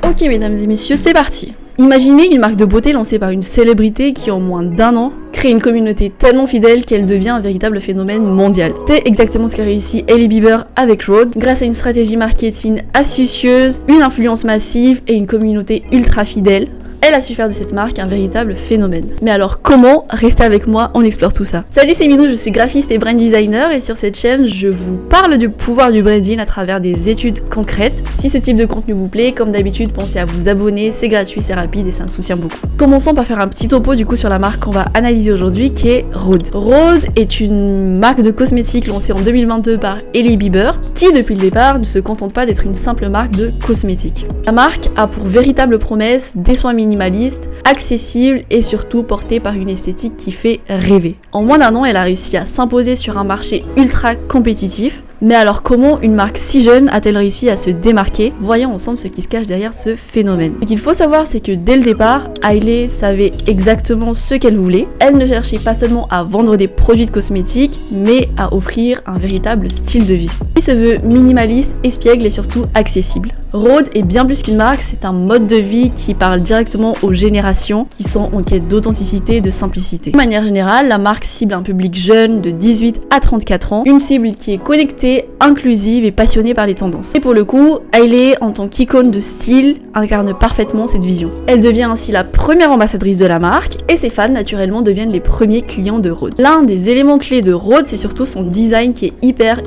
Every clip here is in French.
Ok mesdames et messieurs, c'est parti. Imaginez une marque de beauté lancée par une célébrité qui en moins d'1 an crée une communauté tellement fidèle qu'elle devient un véritable phénomène mondial. C'est exactement ce qu'a réussi Hailey Bieber avec Rhode, grâce à une stratégie marketing astucieuse, une influence massive et une communauté ultra fidèle. Elle a su faire de cette marque un véritable phénomène. Mais alors comment? Restez avec moi, on explore tout ça. Salut, c'est Minou, je suis graphiste et brand designer et sur cette chaîne, je vous parle du pouvoir du branding à travers des études concrètes. Si ce type de contenu vous plaît, comme d'habitude, pensez à vous abonner, c'est gratuit, c'est rapide et ça me soutient beaucoup. Commençons par faire un petit topo du coup sur la marque qu'on va analyser aujourd'hui qui est Rhode. Rhode est une marque de cosmétiques lancée en 2022 par Hailey Bieber qui depuis le départ ne se contente pas d'être une simple marque de cosmétiques. La marque a pour véritable promesse des soins minimaliste, accessible et surtout portée par une esthétique qui fait rêver. En moins d'1 an, elle a réussi à s'imposer sur un marché ultra compétitif. Mais alors comment une marque si jeune a-t-elle réussi à se démarquer? Voyons ensemble ce qui se cache derrière ce phénomène. Ce qu'il faut savoir, c'est que dès le départ, Hailey savait exactement ce qu'elle voulait. Elle ne cherchait pas seulement à vendre des produits de cosmétiques, mais à offrir un véritable style de vie. Il se veut minimaliste, espiègle et surtout accessible. Rhode est bien plus qu'une marque, c'est un mode de vie qui parle directement aux générations qui sont en quête d'authenticité et de simplicité. De manière générale, la marque cible un public jeune de 18 à 34 ans, une cible qui est connectée, inclusive et passionnée par les tendances. Et pour le coup, Hailey, en tant qu'icône de style, incarne parfaitement cette vision. Elle devient ainsi la première ambassadrice de la marque et ses fans naturellement deviennent les premiers clients de Rhode. L'un des éléments clés de Rhode, c'est surtout son design qui est hyper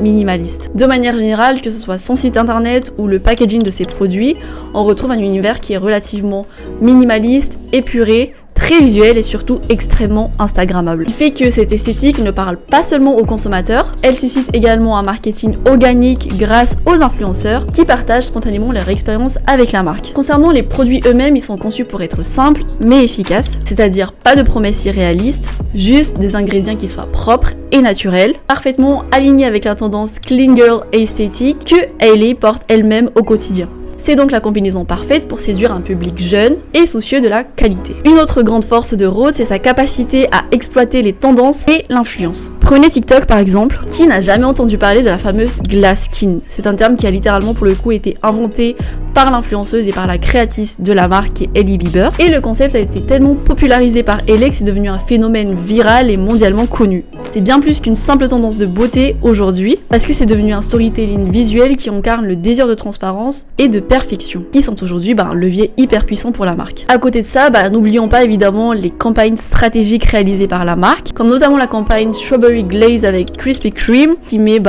minimaliste. De manière générale, que ce soit son site internet ou le packaging de ses produits, on retrouve un univers qui est relativement minimaliste, épuré, très visuel et surtout extrêmement instagrammable. Il fait que cette esthétique ne parle pas seulement aux consommateurs, elle suscite également un marketing organique grâce aux influenceurs qui partagent spontanément leur expérience avec la marque. Concernant les produits eux-mêmes, ils sont conçus pour être simples mais efficaces, c'est-à-dire pas de promesses irréalistes, juste des ingrédients qui soient propres et naturels, parfaitement alignés avec la tendance clean girl et esthétique que Hailey porte elle-même au quotidien. C'est donc la combinaison parfaite pour séduire un public jeune et soucieux de la qualité. Une autre grande force de Rhode, c'est sa capacité à exploiter les tendances et l'influence. Prenez TikTok par exemple, qui n'a jamais entendu parler de la fameuse glass skin. C'est un terme qui a littéralement pour le coup été inventé par l'influenceuse et par la créatrice de la marque qui est Hailey Bieber. Et le concept a été tellement popularisé par Hailey que c'est devenu un phénomène viral et mondialement connu. C'est bien plus qu'une simple tendance de beauté aujourd'hui, parce que c'est devenu un storytelling visuel qui incarne le désir de transparence et de perfection, qui sont aujourd'hui un levier hyper puissant pour la marque. À côté de ça, n'oublions pas évidemment les campagnes stratégiques réalisées par la marque, comme notamment la campagne Strawberry Glaze avec Krispy Kreme, qui met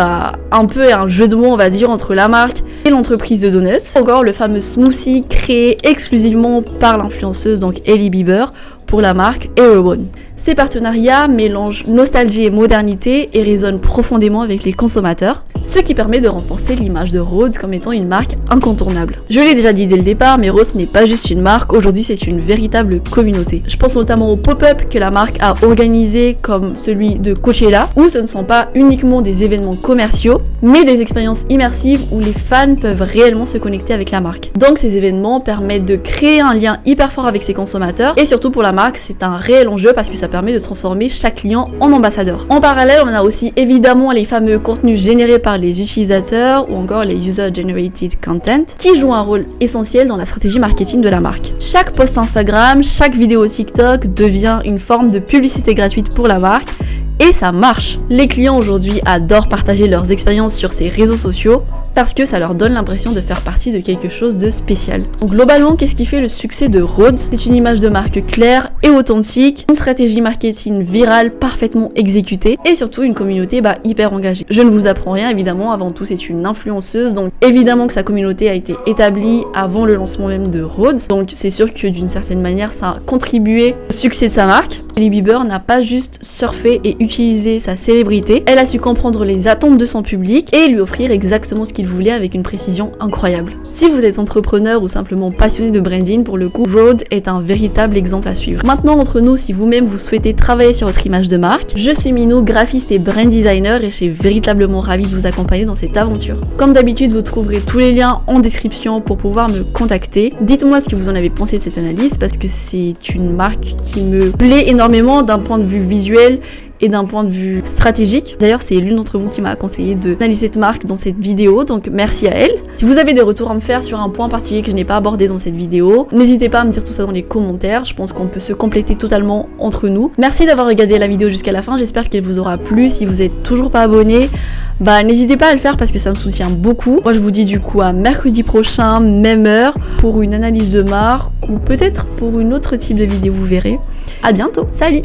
un peu un jeu de mots on va dire entre la marque et l'entreprise de donuts. Encore le fameux smoothie créé exclusivement par l'influenceuse donc Hailey Bieber pour la marque Airone. Ces partenariats mélangent nostalgie et modernité et résonnent profondément avec les consommateurs, ce qui permet de renforcer l'image de Rhode comme étant une marque incontournable. Je l'ai déjà dit dès le départ, mais Rhode n'est pas juste une marque, aujourd'hui c'est une véritable communauté. Je pense notamment aux pop-up que la marque a organisés comme celui de Coachella, où ce ne sont pas uniquement des événements commerciaux, mais des expériences immersives où les fans peuvent réellement se connecter avec la marque. Donc ces événements permettent de créer un lien hyper fort avec ses consommateurs, et surtout pour la marque c'est un réel enjeu parce que ça permet de transformer chaque client en ambassadeur. En parallèle, on a aussi évidemment les fameux contenus générés par les utilisateurs ou encore les User Generated Content qui jouent un rôle essentiel dans la stratégie marketing de la marque. Chaque post Instagram, chaque vidéo TikTok devient une forme de publicité gratuite pour la marque. Et ça marche. Les clients aujourd'hui adorent partager leurs expériences sur ces réseaux sociaux parce que ça leur donne l'impression de faire partie de quelque chose de spécial. Donc globalement, qu'est-ce qui fait le succès de Rhode? C'est une image de marque claire et authentique, une stratégie marketing virale parfaitement exécutée et surtout une communauté hyper engagée. Je ne vous apprends rien évidemment, avant tout c'est une influenceuse, donc évidemment que sa communauté a été établie avant le lancement même de Rhode, donc c'est sûr que d'une certaine manière ça a contribué au succès de sa marque. Hailey Bieber n'a pas juste surfé et utiliser sa célébrité, elle a su comprendre les attentes de son public et lui offrir exactement ce qu'il voulait avec une précision incroyable. Si vous êtes entrepreneur ou simplement passionné de branding, pour le coup, Rhode est un véritable exemple à suivre. Maintenant, entre nous, si vous-même vous souhaitez travailler sur votre image de marque, je suis Minou, graphiste et brand designer et je suis véritablement ravie de vous accompagner dans cette aventure. Comme d'habitude, vous trouverez tous les liens en description pour pouvoir me contacter. Dites-moi ce que vous en avez pensé de cette analyse parce que c'est une marque qui me plaît énormément d'un point de vue visuel et d'un point de vue stratégique. D'ailleurs, c'est l'une d'entre vous qui m'a conseillé d'analyser cette marque dans cette vidéo, donc merci à elle. Si vous avez des retours à me faire sur un point particulier que je n'ai pas abordé dans cette vidéo, n'hésitez pas à me dire tout ça dans les commentaires, je pense qu'on peut se compléter totalement entre nous. Merci d'avoir regardé la vidéo jusqu'à la fin, j'espère qu'elle vous aura plu. Si vous êtes toujours pas abonné, n'hésitez pas à le faire parce que ça me soutient beaucoup. Moi je vous dis du coup à mercredi prochain, même heure, pour une analyse de marque ou peut-être pour une autre type de vidéo, vous verrez. À bientôt, salut!